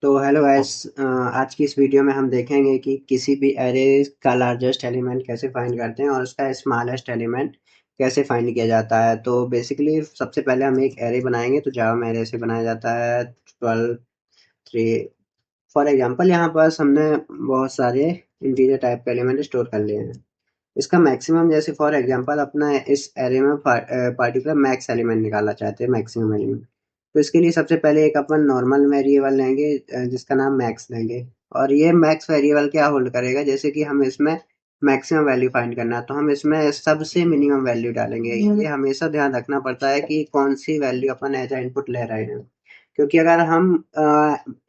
तो hello guys, आज की इस वीडियो में हम देखेंगे कि किसी भी एरे का लार्जेस्ट एलिमेंट कैसे फाइंड करते हैं और उसका स्मॉलेस्ट एलिमेंट कैसे फाइंड किया जाता है। तो बेसिकली सबसे पहले हम एक एरे बनाएंगे। तो जावा में एरे से बनाया जाता है 12 3। फॉर एग्जांपल यहाँ पास हमने बहुत सारे इंटीजर टाइप के एलिमेंट स्टोर कर लिए हैं। इसका मैक्सिमम, जैसे फॉर एग्जांपल अपना इस एरे में पार्टिकुलर मैक्स एलिमेंट निकालना चाहते हैं, मैक्सिमम एलिमेंट। तो इसके लिए सबसे पहले एक अपन नॉर्मल वेरिएबल लेंगे, जिसका नाम मैक्स लेंगे। और ये मैक्स वेरिएबल क्या होल्ड करेगा, जैसे कि हम इसमें मैक्सिमम वैल्यू फाइंड करना है तो हम इसमें सबसे मिनिमम वैल्यू डालेंगे। ये हमेशा ध्यान रखना पड़ता है कि कौन सी वैल्यू अपन एज अ इनपुट ले रहे हैं, क्योंकि अगर हम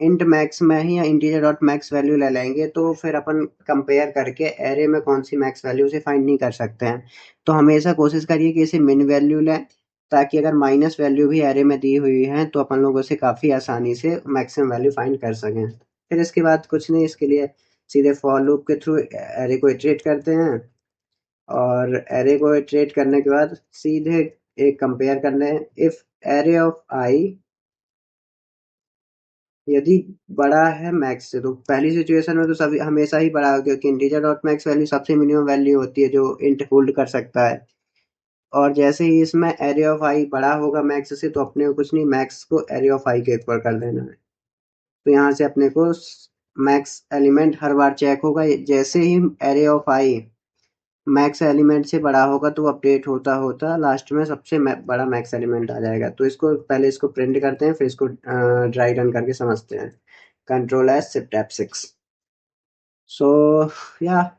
इंट मैक्स में ही या इंटीजर डॉट मैक्स वैल्यू ले लेंगे तो फिर अपन कंपेयर करके एरे में कौन सी मैक्स वैल्यू से फाइंड नहीं कर सकते हैं। तो हमेशा कोशिश करिए कि इसे मिन वैल्यू लें, ताकि अगर माइनस वैल्यू भी एरे में दी हुई है तो अपन लोग उसे काफ़ी आसानी से मैक्सिमम वैल्यू फाइंड कर सकें। फिर इसके बाद कुछ नहीं, इसके लिए सीधे फॉर लूप के थ्रू एरे को इटरेट करते हैं। और एरे को इटरेट करने के बाद सीधे एक कंपेयर करने हैं, इफ एरे ऑफ आई यदि बड़ा है मैक्स से। तो पहली सिचुएशन में तो सभी हमेशा ही बड़ा होगा, क्योंकि इंटीजर डॉट मैक्स वैल्यू सबसे मिनिमम वैल्यू होती है जो इंट होल्ड कर सकता है। और जैसे ही इसमें एरे ऑफ आई बड़ा होगा मैक्स से, तो अपने को कुछ नहीं, मैक्स को एरे ऑफ आई के ऊपर कर देना है। तो यहाँ से अपने को मैक्स एलिमेंट हर बार चेक होगा। जैसे ही array of i max element से बड़ा होगा तो अपडेट होता होता लास्ट में सबसे बड़ा मैक्स एलिमेंट आ जाएगा। तो इसको पहले इसको प्रिंट करते हैं, फिर इसको ड्राई रन करके समझते हैं। Control S shift F6। सो या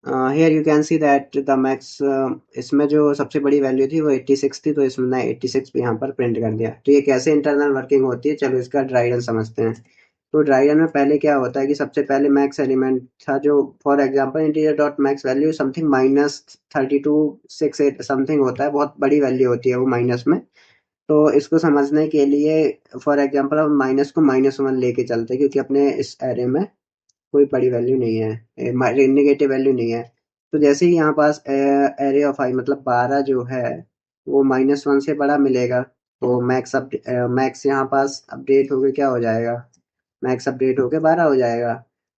here you can see that the max, इसमें जो सबसे बड़ी वैल्यू थी वो 86 थी, तो इसमें 86 भी यहाँ पर प्रिंट कर दिया। तो ये कैसे इंटरनल वर्किंग होती है, चलो इसका ड्राई रन समझते हैं। तो ड्राई रन में पहले क्या होता है कि सबसे पहले मैक्स एलिमेंट था, जो for example integer dot max value something -3268 something होता है, बहुत बड़ी वैल्यू होती है वो माइनस में। तो इसको समझने के लिए फॉर एग्जांपल हम माइनस को -1 लेके चलते हैं, क्योंकि अपने इस एरे में कोई बड़ी वैल्यू नहीं है, नेगेटिव वैल्यू नहीं है। तो जैसे ही यहाँ पास एरे ऑफ आई मतलब 12 जो है वो -1 से बड़ा मिलेगा, तो मैक्स यहाँ पास अपडेट होके क्या हो जाएगा, मैक्स अपडेट होके 12 हो जाएगा।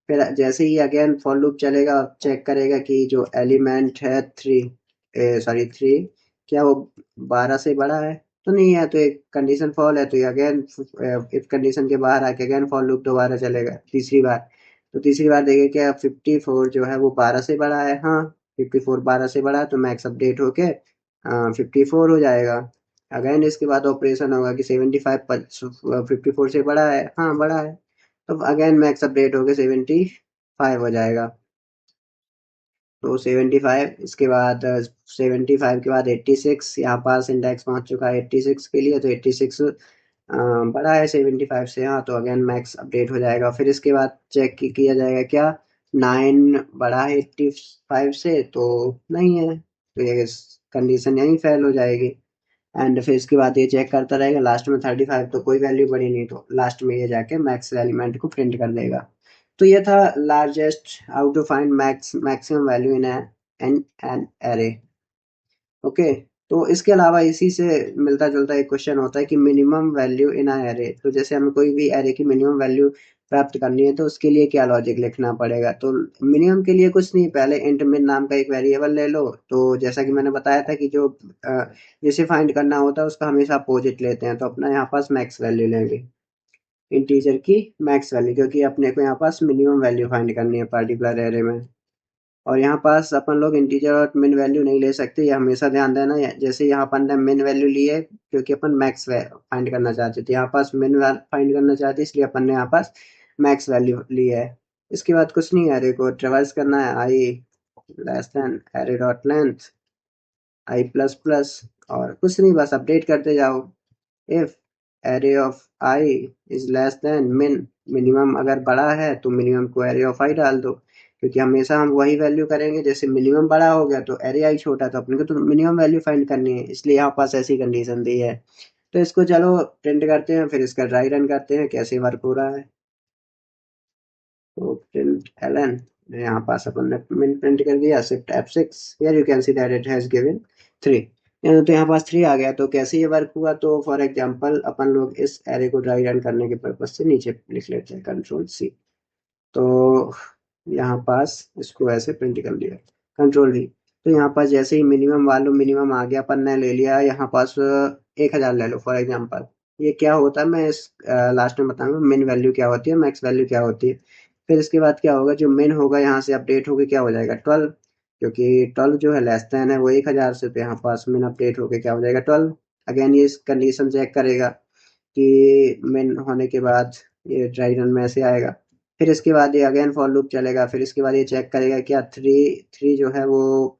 फिर जैसे ही अगेन फॉर लूप चलेगा, चेक करेगा कि जो एलिमेंट है 3 क्या वो 12 से बड़ा है, तो नहीं है। तो एक कंडीशन फॉल है, तो ये अगेन इफ कंडीशन के बाहर आके अगेन फॉर लूप दोबारा चलेगा तीसरी बार। तो तीसरी बार देखें क्या 54 जो है वो 12 से बड़ा है, हाँ 54 12 से बड़ा है, तो मैक्स अपडेट होके 54 हो जाएगा। अगेन इसके बाद ऑपरेशन होगा कि 75 54 से बड़ा है, हाँ बड़ा है, तो अगेन मैक्स अपडेट होके 75 हो जाएगा। तो 75, इसके बाद 75 के बाद 86, यहाँ पास इंडेक्स पहुंच चुका है 86 के लिए, तो 86 बड़ा है 75 से, हाँ तो अगेन मैक्स अपडेट हो जाएगा। फिर इसके बाद चेक किया जाएगा क्या 9 बड़ा है 85 से, तो नहीं है, तो ये कंडीशन यहीं फेल हो जाएगी। एंड फिर इसके बाद ये चेक करता रहेगा, लास्ट में 35 तो कोई वैल्यू बड़ी नहीं, तो लास्ट में ये जाके मैक्स एलिमेंट को प्रिंट कर देगा। तो ये था largest how to find maximum value in an an array. Okay. तो इसके अलावा इसी से मिलता जुलता एक क्वेश्चन होता है कि minimum value in a array. तो जैसे हमें कोई भी एरे की मिनिमम वैल्यू प्राप्त करनी है तो उसके लिए क्या लॉजिक लिखना पड़ेगा। तो मिनिमम के लिए कुछ नहीं, पहले इंट मिन नाम का एक वेरिएबल ले लो। तो जैसा कि मैंने बताया था कि जो जिसे फाइंड करना होता है उसका हमेशा अपोजिट लेते हैं, तो अपना यहाँ पास मैक्स वैल्यू लेंगे, इंटीजर की मैक्स वैल्यू, क्योंकि अपने को यहाँ पास मिनिमम वैल्यू फाइंड करनी है पर्टिकुलर एरे में। और यहाँ पास अपन लोग इंटीजर और मिन वैल्यू नहीं ले सकते, ये हमेशा ध्यान देना। जैसे यहाँ अपन ने मिन वैल्यू ली है क्योंकि अपन मैक्स फाइंड करना चाहते थे, यहाँ पास मिन फाइंड करना चाहते इसलिए अपन ने यहाँ पास मैक्स वैल्यू ली है। इसके बाद कुछ नहीं, एरे को ट्रेवर्स करना है, i less than array dot length i plus plus, और कुछ नहीं, बस अपडेट करते जाओ। If array of i is less than min, minimum अगर बड़ा है तो मिनिमम को एरे ऑफ आई डाल दो, क्योंकि हमेशा हम वही वैल्यू करेंगे। जैसे मिनिमम बड़ा हो गया तो एरे आई छोटा, तो अपने को तो मिनिमम वैल्यू फाइंड करनी है, इसलिए यहाँ पास ऐसी कंडीशन दी है। तो इसको चलो प्रिंट करते हैं, फिर इसका ड्राई रन करते हैं कैसे वर्क हो रहा है। तो प्रिंट एलन, यहाँ पास अपन ने मिन प्रिंट कर दिया, shift F6, here you can see that it has given 3। तो यहाँ पास 3 आ गया। तो कैसे ये वर्क हुआ, तो फॉर एग्जांपल अपन लोग इस एरे को ड्राई रन करने के पर्पज से नीचे लिख लेते हैं कंट्रोल सी। तो यहाँ पास इसको ऐसे प्रिंट कर दिया कंट्रोल वी। तो यहाँ पास जैसे ही मिनिमम वालू मिनिमम आ गया, अपन ने ले लिया यहाँ पास 1000 ले लो फॉर एग्जांपल। ये क्या होता है मैं इस लास्ट में बताऊंगा मिन वैल्यू क्या होती है, मैक्स वैल्यू क्या होती है। फिर इसके बाद क्या होगा, जो मिन होगा यहाँ से अपडेट होके क्या हो जाएगा 12, क्योंकि 12 जो है लेस देन है वो 1000 से, तो यहाँ पास मिन अपडेट होके क्या हो जाएगा 12। अगेन ये इस कंडीशन चेक करेगा कि मिन होने के बाद ये ड्राई रन में ऐसे आएगा। फिर इसके बाद ये अगेन फॉर लूप चलेगा। फिर इसके बाद ये चेक करेगा क्या थ्री थ्री जो है वो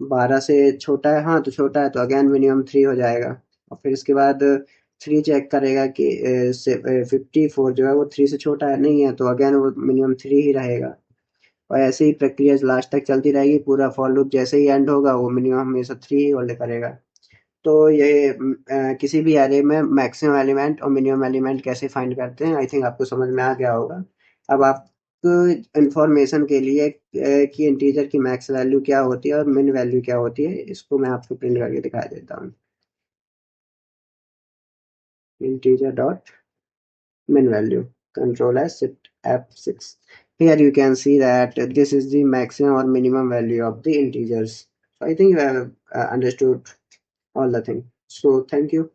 12 से छोटा है, हाँ तो छोटा है, तो अगेन मिनिमम 3 हो जाएगा। और फिर इसके बाद 3 चेक करेगा कि 54 जो है वो 3 से छोटा है नहीं है, तो अगेन वो मिनिमम 3 ही रहेगा। और ऐसे ही प्रक्रिया लास्ट तक चलती रहेगी। पूरा फॉर लूप जैसे ही एंड होगा वो मिनिमम हमेशा 3 ही होल्ड करेगा। तो ये किसी भी एरे में मैक्सिमम एलिमेंट और मिनिमम एलिमेंट कैसे फाइंड करते हैं, आई थिंक आपको समझ में आ गया होगा। अब आप इंफॉर्मेशन के लिए कि इंटीजर की मैक्स वैल्यू क्या होती है और मिन वैल्यू क्या होती है, इसको मैं आपको प्रिंट करके दिखा देता हूँ। Integer dot min value, control as shift F6. Here you can see that this is the maximum or minimum value of the integers. So I think you have understood all the thing. So thank you.